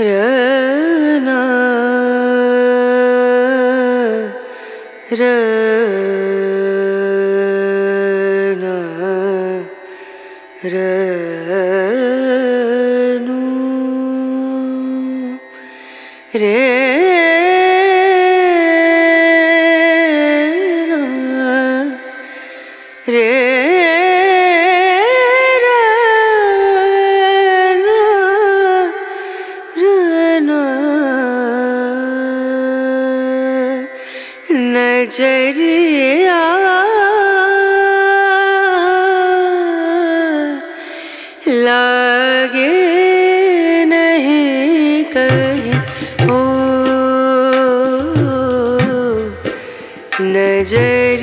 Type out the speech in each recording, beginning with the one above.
रना रना रनु रे रे नजरिया लागे नहीं कहीं ओ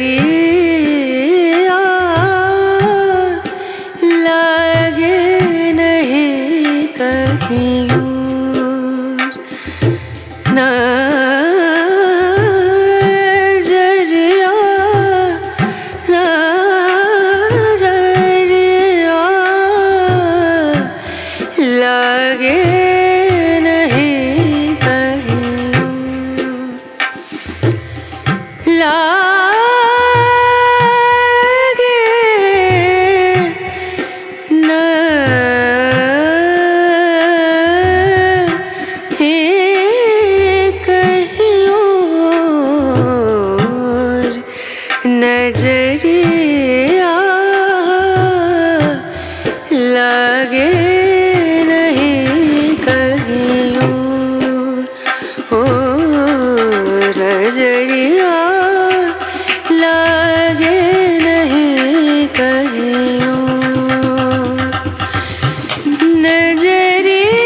नजरिया लागे नहीं कहीं नजरिया लागे नहीं कहीं ओ नजरिया लागे नहीं कहीं नजरिया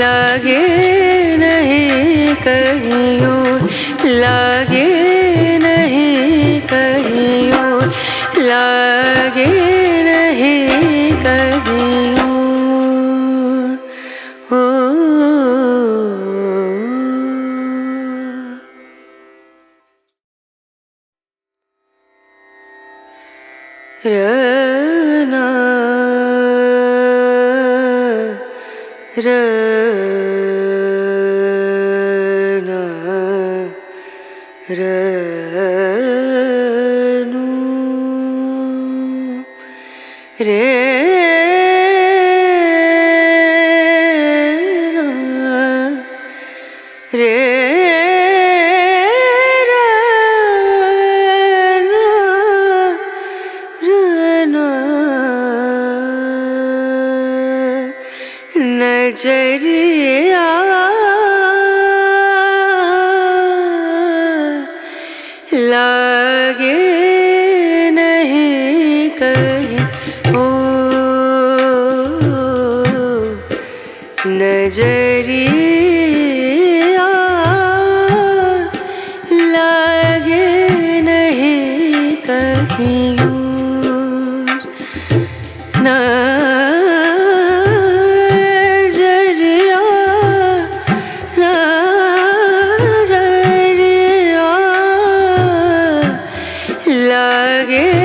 लागे कहीं लागे नहीं कहीं लागे नहीं कहीं ओ रना रनु रे रे नजरिया लागे नहीं कहीं ओ नजरिया लागे नहीं कहीं लागे